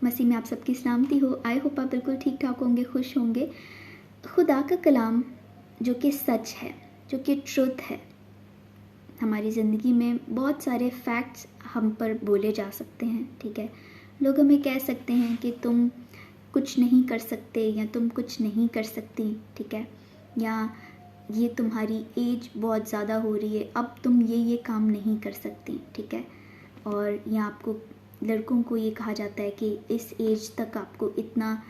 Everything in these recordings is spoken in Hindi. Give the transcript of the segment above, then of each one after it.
मसीह में आप सबकी सलामती हो। आई होप आप बिल्कुल ठीक ठाक होंगे, खुश होंगे। खुदा का कलाम जो कि सच है, जो कि ट्रुथ है, हमारी ज़िंदगी में बहुत सारे फैक्ट्स हम पर बोले जा सकते हैं। ठीक है, लोग हमें कह सकते हैं कि तुम कुछ नहीं कर सकते या तुम कुछ नहीं कर सकती। ठीक है, या ये तुम्हारी एज बहुत ज़्यादा हो रही है, अब तुम ये काम नहीं कर सकती। ठीक है, और या आपको लड़कों को ये कहा जाता है कि इस एज तक आपको इतना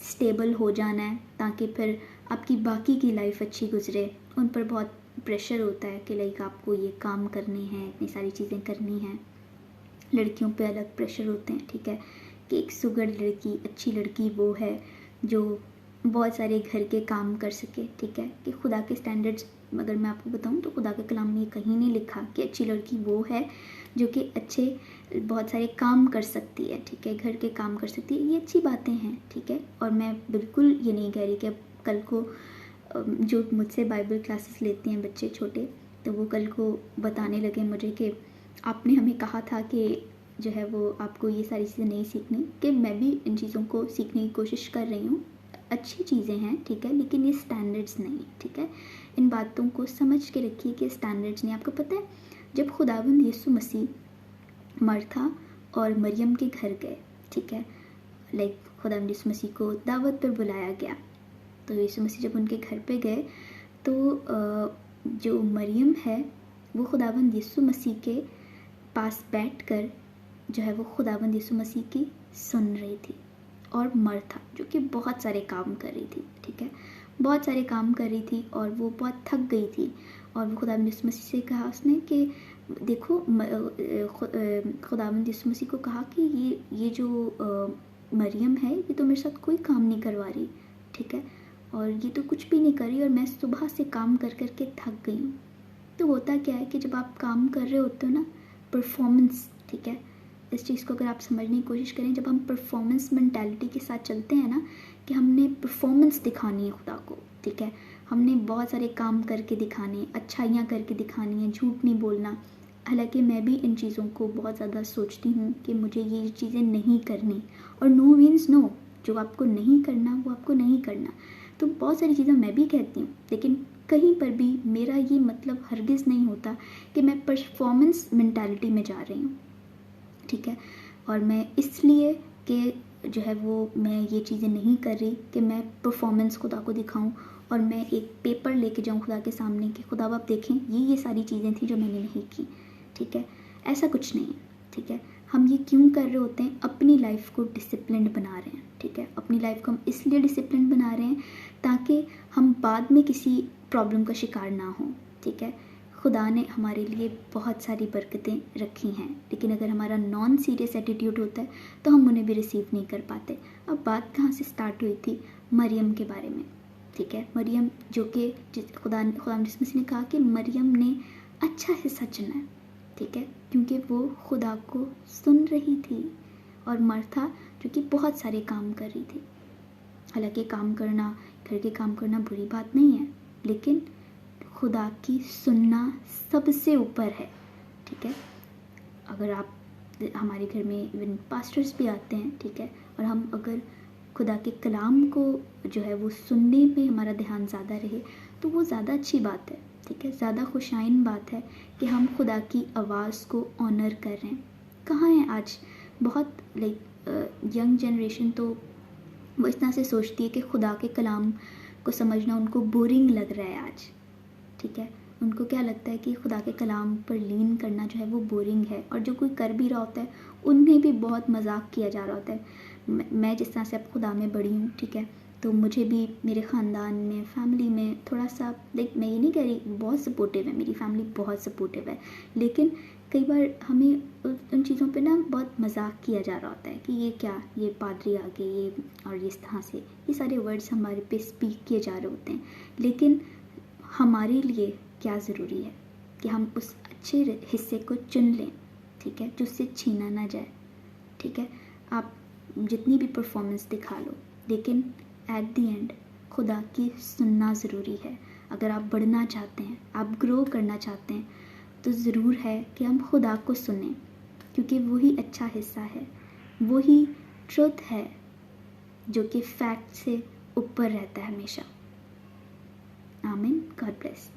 स्टेबल हो जाना है ताकि फिर आपकी बाकी की लाइफ अच्छी गुजरे। उन पर बहुत प्रेशर होता है कि आपको ये काम करने हैं, इतनी सारी चीज़ें करनी हैं। लड़कियों पे अलग प्रेशर होते हैं। ठीक है, कि एक सुगर लड़की, अच्छी लड़की वो है जो बहुत सारे घर के काम कर सके। ठीक है, कि खुदा के स्टैंडर्ड्स अगर मैं आपको बताऊं तो खुदा के कलाम में ये कहीं नहीं लिखा कि अच्छी लड़की वो है जो कि अच्छे बहुत सारे काम कर सकती है। ठीक है, घर के काम कर सकती है, ये अच्छी बातें हैं। ठीक है, और मैं बिल्कुल ये नहीं कह रही कि कल को जो मुझसे बाइबल क्लासेस लेते हैं बच्चे छोटे, तो वो कल को बताने लगे मुझे कि आपने हमें कहा था कि जो है वो आपको ये सारी चीज़ें नहीं सीखनी। कि मैं भी इन चीज़ों को सीखने की कोशिश कर रही हूँ, अच्छी चीज़ें हैं। ठीक है, लेकिन ये स्टैंडर्ड्स नहीं। ठीक है, इन बातों को समझ के रखिए कि स्टैंडर्ड्स नहीं। आपको पता है जब खुदावंद यीशु मसीह मर्था और मरियम के घर गए, ठीक है, खुदावंद यीशु मसीह को दावत पर बुलाया गया, तो यीशु मसीह जब उनके घर पे गए तो जो मरियम है वो खुदावंद यीशु मसीह के पास बैठकर जो है वो खुदावंद यीशु मसीह की सुन रही थी। और मर्था जो कि बहुत सारे काम कर रही थी, ठीक है, बहुत सारे काम कर रही थी और वो बहुत थक गई थी। और वो खुदावंद यीशु मसीह से कहा उसने कि देखो, खुदावंद यीशु मसीह को कहा कि ये जो मरियम है ये तो मेरे साथ कोई काम नहीं करवा रही। ठीक है, और ये तो कुछ भी नहीं कर रही और मैं सुबह से काम कर कर के थक गई हूँ। तो होता क्या है कि जब आप काम कर रहे होते हो ना, परफॉर्मेंस, ठीक है, इस चीज़ को अगर आप समझने की कोशिश करें, जब हम परफॉर्मेंस मेंटालिटी के साथ चलते हैं ना कि हमने परफॉर्मेंस दिखानी है खुदा को, ठीक है, हमने बहुत सारे काम करके दिखाने, अच्छाइयाँ करके दिखानी है, झूठ नहीं बोलना। हालांकि मैं भी इन चीज़ों को बहुत ज़्यादा सोचती हूँ कि मुझे ये चीज़ें नहीं करनी, और नो मीन्स नो, जो आपको नहीं करना वो आपको नहीं करना। तो बहुत सारी चीज़ें मैं भी कहती हूँ, लेकिन कहीं पर भी मेरा ये मतलब हरगिज़ नहीं होता कि मैं परफॉर्मेंस मेंटालिटी में जा रही हूँ। ठीक है, और मैं इसलिए कि जो है वो मैं ये चीज़ें नहीं कर रही कि मैं परफॉर्मेंस खुदा को दिखाऊं और मैं एक पेपर लेके जाऊं खुदा के सामने कि खुदा आप देखें ये सारी चीज़ें थी जो मैंने नहीं की। ठीक है, ऐसा कुछ नहीं है। ठीक है, हम ये क्यों कर रहे होते हैं? अपनी लाइफ को डिसिप्लिन्ड बना रहे हैं। ठीक है, अपनी लाइफ को हम इसलिए डिसिप्लिन बना रहे हैं ताकि हम बाद में किसी प्रॉब्लम का शिकार ना हो। ठीक है, खुदा ने हमारे लिए बहुत सारी बरकतें रखी हैं, लेकिन अगर हमारा नॉन सीरियस एटीट्यूड होता है तो हम उन्हें भी रिसीव नहीं कर पाते। अब बात कहाँ से स्टार्ट हुई थी? मरियम के बारे में। ठीक है, मरियम जो कि खुदा मसीह ने कहा कि मरियम ने अच्छा हिस्सा चुना है। ठीक है, क्योंकि वो खुदा को सुन रही थी। और मर्था जो कि बहुत सारे काम कर रही थी। हालांकि काम करना, घर के काम करना बुरी बात नहीं है, लेकिन खुदा की सुनना सबसे ऊपर है। ठीक है, अगर आप हमारे घर में इवन पास्टर्स भी आते हैं, ठीक है, और हम अगर खुदा के कलाम को जो है वो सुनने पे हमारा ध्यान ज़्यादा रहे तो वो ज़्यादा अच्छी बात है। ठीक है, ज़्यादा खुशाइन बात है कि हम खुदा की आवाज़ को ऑनर कर रहे हैं। कहाँ है आज बहुत यंग जनरेशन, तो वो इस तरह से सोचती है कि खुदा के कलाम को समझना उनको बोरिंग लग रहा है आज। ठीक है, उनको क्या लगता है कि खुदा के कलाम पर लीन करना जो है वो बोरिंग है, और जो कोई कर भी रहा होता है उनमें भी बहुत मजाक किया जा रहा होता है। मैं जिस तरह से अब खुदा में बड़ी हूँ, ठीक है, तो मुझे भी मेरे ख़ानदान में, फैमिली में थोड़ा सा मैं ये नहीं कह रही बहुत सपोर्टिव है, मेरी फैमिली बहुत सपोर्टिव है, लेकिन कई बार हमें उन चीज़ों पे ना बहुत मजाक किया जा रहा होता है कि ये क्या, ये पादरी आ गए, ये और इस तरह से ये सारे वर्ड्स हमारे पे स्पीक किए जा रहे होते हैं। लेकिन हमारे लिए क्या ज़रूरी है कि हम उस अच्छे हिस्से को चुन लें, ठीक है, जो उससे छीना ना जाए। ठीक है, आप जितनी भी परफॉर्मेंस दिखा लो, लेकिन एट द एंड खुदा की सुनना ज़रूरी है। अगर आप बढ़ना चाहते हैं, आप ग्रो करना चाहते हैं, तो ज़रूर है कि हम खुदा को सुनें, क्योंकि वही अच्छा हिस्सा है, वही ट्रुथ है जो कि फैक्ट से ऊपर रहता है हमेशा। आमीन। God bless.